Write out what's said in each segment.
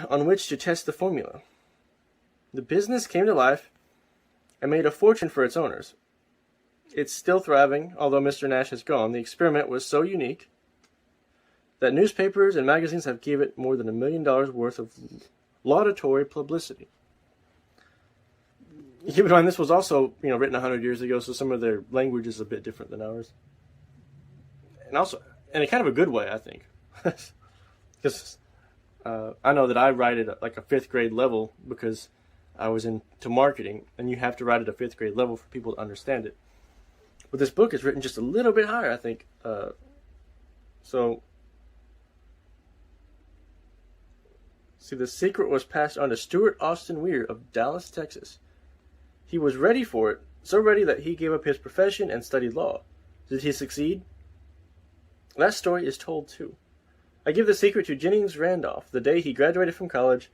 on which to test the formula. The business came to life and made a fortune for its owners. It's still thriving, although Mr. Nash has gone. The experiment was so unique that newspapers and magazines have given it more than $1 million worth of laudatory publicity. Keep in mind, this was also, written 100 years ago, so some of their language is a bit different than ours. And also, in a kind of a good way, I think. Because I know that I write at like a 5th grade level because I was into marketing, and you have to write at a 5th grade level for people to understand it. But this book is written just a little bit higher, I think. See, the secret was passed on to Stuart Austin Weir of Dallas, Texas. He was ready for it, so ready that he gave up his profession and studied law. Did he succeed? That story is told too. I give the secret to Jennings Randolph the day he graduated from college,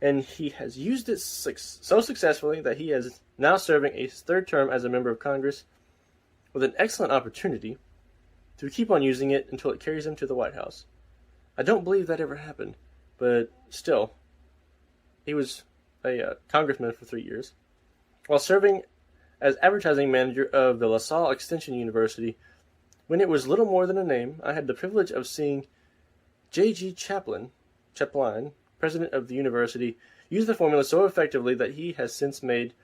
and he has used it so successfully that he is now serving a 3rd term as a member of Congress, with an excellent opportunity to keep on using it until it carries him to the White House. I don't believe that ever happened, but still, he was a congressman for 3 years. While serving as advertising manager of the LaSalle Extension University, when it was little more than a name, I had the privilege of seeing J.G. Chaplin, president of the university, use the formula so effectively that he has since made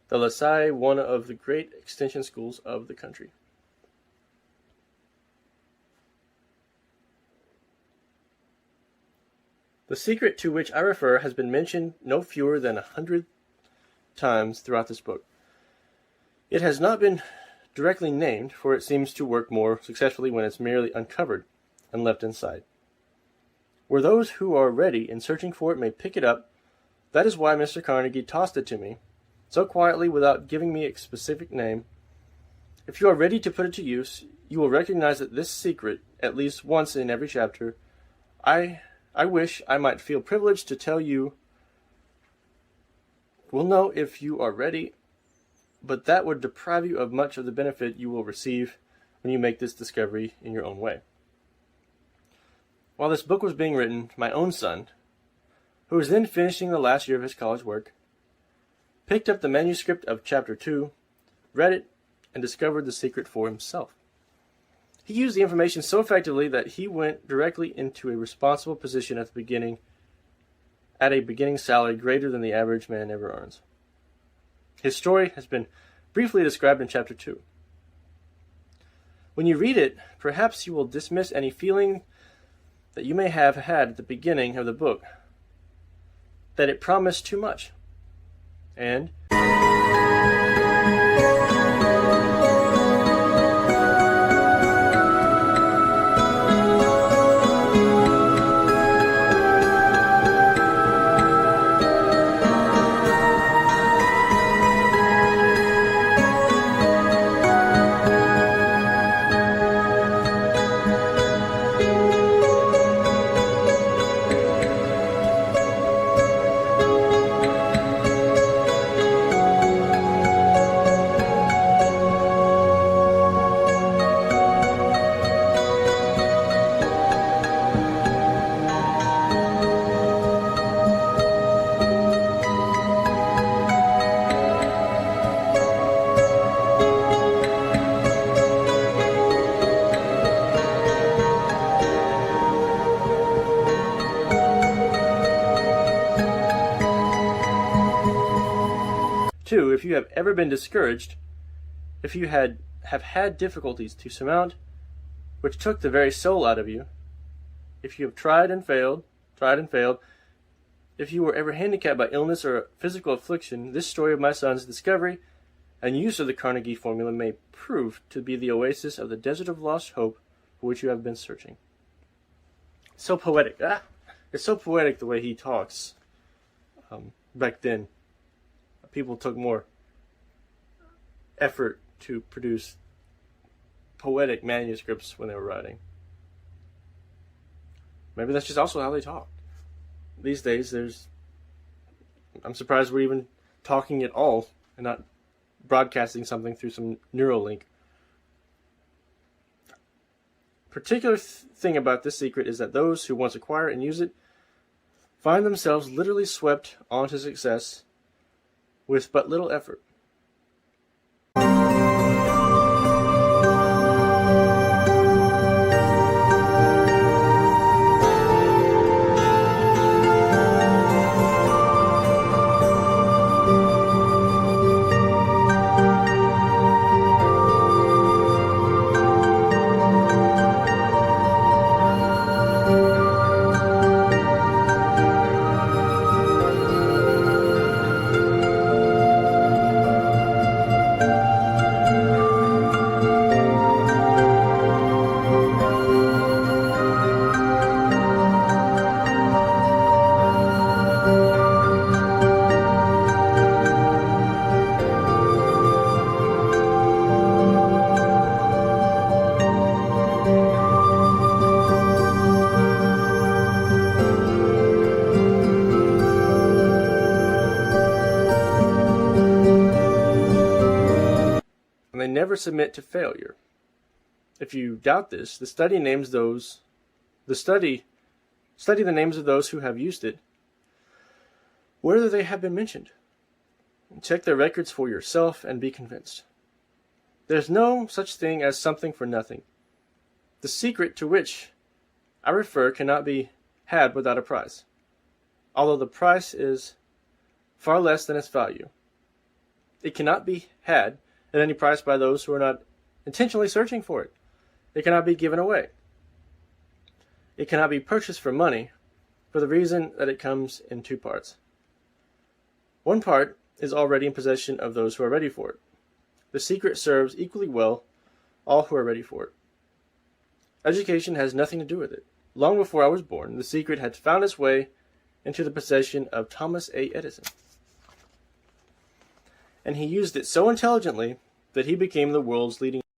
the LaSalle one of the great extension schools of the country. The secret to which I refer has been mentioned no fewer than 100 times throughout this book. It has not been directly named, for it seems to work more successfully when it's merely uncovered and left inside. Where those who are ready in searching for it may pick it up, that is why Mr. Carnegie tossed it to me, so quietly without giving me a specific name. If you are ready to put it to use, you will recognize that this secret, at least once in every chapter, I wish I might feel privileged to tell you, will know if you are ready, but that would deprive you of much of the benefit you will receive when you make this discovery in your own way. While this book was being written, my own son, who was then finishing the last year of his college work, picked up the manuscript of Chapter 2, read it, and discovered the secret for himself. He used the information so effectively that he went directly into a responsible position at a beginning salary greater than the average man ever earns. His story has been briefly described in Chapter 2. When you read it, perhaps you will dismiss any feeling that you may have had at the beginning of the book, that it promised too much, and two, if you have ever been discouraged, if you have had difficulties to surmount, which took the very soul out of you, if you have tried and failed, if you were ever handicapped by illness or physical affliction, this story of my son's discovery and use of the Carnegie formula may prove to be the oasis of the desert of lost hope for which you have been searching. So poetic. It's so poetic the way he talks. Back then, people took more effort to produce poetic manuscripts when they were writing. Maybe that's just also how they talk. These days, I'm surprised we're even talking at all and not broadcasting something through some Neuralink. Particular thing about this secret is that those who once acquire and use it find themselves literally swept onto success with but little effort. And they never submit to failure. If you doubt this, study the names of those who have used it, whether they have been mentioned. Check their records for yourself and be convinced. There's no such thing as something for nothing. The secret to which I refer cannot be had without a price, although the price is far less than its value. It cannot be had at any price by those who are not intentionally searching for it. It cannot be given away. It cannot be purchased for money, for the reason that it comes in two parts. One part is already in possession of those who are ready for it. The secret serves equally well all who are ready for it. Education has nothing to do with it. Long before I was born, the secret had found its way into the possession of Thomas A. Edison. And he used it so intelligently that he became the world's leading